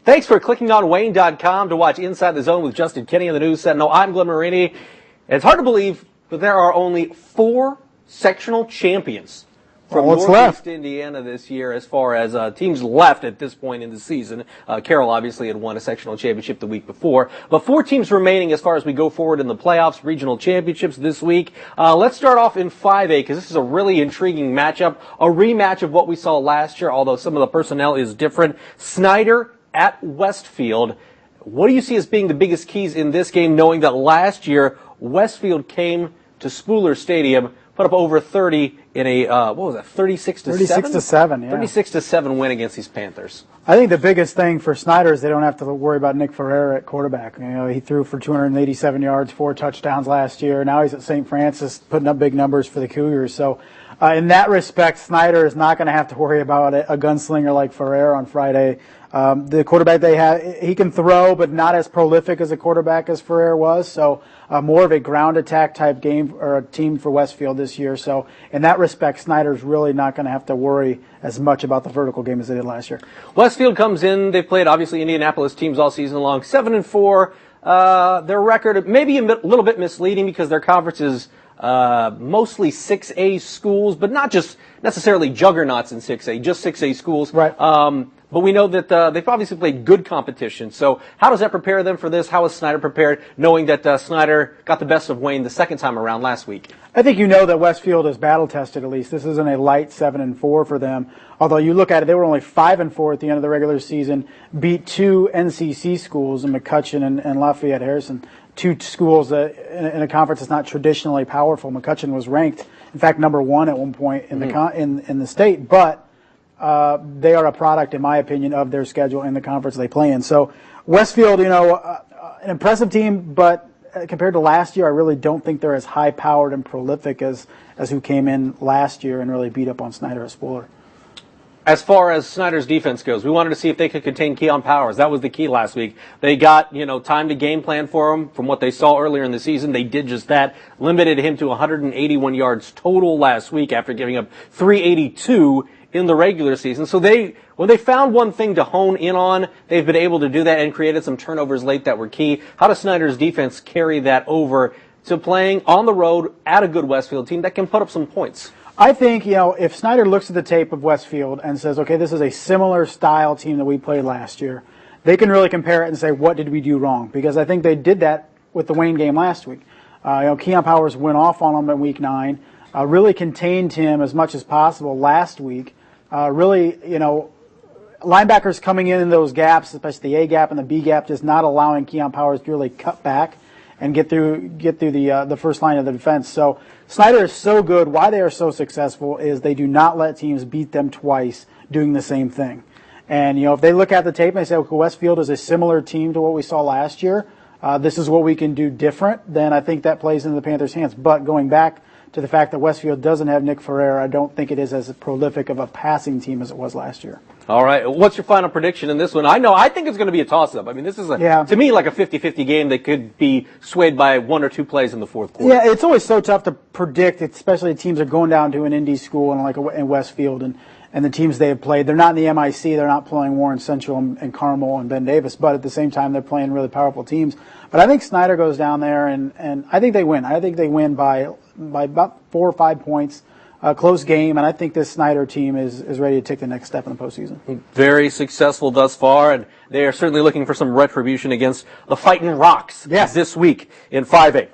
Thanks for clicking on Wayne.com to watch Inside the Zone with Justin Kenny and the News Sentinel. I'm Glenn Marini. It's hard to believe, but there are only 4 sectional champions from Northeast Indiana this year as far as teams left at this point in the season. Carroll obviously had won a sectional championship the week before. But 4 teams remaining as far as we go forward in the playoffs, regional championships this week. Let's start off in 5A because this is a really intriguing matchup, a rematch of what we saw last year, although some of the personnel is different. Snider at Westfield. What do you see as being the biggest keys in this game, knowing that last year Westfield came to Spooler Stadium, put up over 30 in a, 36-7? 36-7, yeah. 36-7 win against these Panthers. I think the biggest thing for Snider is they don't have to worry about Nick Ferreira at quarterback. You know, he threw for 287 yards, 4 touchdowns last year. Now he's at St. Francis putting up big numbers for the Cougars. So in that respect, Snider is not going to have to worry about a gunslinger like Ferreira on Friday. The quarterback they have, he can throw, but not as prolific as a quarterback as Ferreira was. So more of a ground attack type game or a team for Westfield this year. So in that respect, Snider's really not going to have to worry as much about the vertical game as they did last year. Westfield comes in. They've played obviously Indianapolis teams all season long. 7-4. Their record maybe a little bit misleading because their conference is mostly 6A schools, but not just necessarily juggernauts in 6A, just 6A schools. Right. But we know that they've obviously played good competition. So how does that prepare them for this? How is Snider prepared, knowing that Snider got the best of Wayne the second time around last week? I think you know that Westfield is battle-tested at least. This isn't a light 7-4 for them. Although you look at it, they were only 5-4 at the end of the regular season, beat 2 NCC schools in McCutcheon and Lafayette Harrison. 2 schools in a conference that's not traditionally powerful. McCutcheon was ranked, in fact, number 1 at one point in the state, but they are a product, in my opinion, of their schedule and the conference they play in. So Westfield, you know, an impressive team, but compared to last year, I really don't think they're as high-powered and prolific as who came in last year and really beat up on Snider at Spooler. As far as Snider's defense goes, we wanted to see if they could contain Keon Powers. That was the key last week. They got, time to game plan for him from what they saw earlier in the season. They did just that, limited him to 181 yards total last week after giving up 382 in the regular season. So when they found one thing to hone in on, they've been able to do that and created some turnovers late that were key. How does Snider's defense carry that over to playing on the road at a good Westfield team that can put up some points? I think, if Snider looks at the tape of Westfield and says, okay, this is a similar style team that we played last year, they can really compare it and say, what did we do wrong? Because I think they did that with the Wayne game last week. Keon Powers went off on him in week 9, really contained him as much as possible last week. Linebackers coming in those gaps, especially the A gap and the B gap, just not allowing Keon Powers to really cut back and get through the first line of the defense. So Snider is so good. Why they are so successful is they do not let teams beat them twice doing the same thing. And, if they look at the tape and they say, okay, Westfield is a similar team to what we saw last year, this is what we can do different, then I think that plays into the Panthers' hands. But going back to the fact that Westfield doesn't have Nick Ferreira, I don't think it is as prolific of a passing team as it was last year. All right. What's your final prediction in this one? I think it's going to be a toss-up. I mean, this is, to me, like a 50-50 game that could be swayed by 1 or 2 plays in the fourth quarter. Yeah, it's always so tough to predict, especially teams are going down to an Indy school in Westfield and the teams they have played. They're not in the MIC. They're not playing Warren Central and Carmel and Ben Davis, but at the same time, they're playing really powerful teams. But I think Snider goes down there, and I think they win. I think they win by about 4 or 5 points. Close game, and I think this Snider team is ready to take the next step in the postseason. Very successful thus far, and they are certainly looking for some retribution against the Fighting Rocks this week in 5A.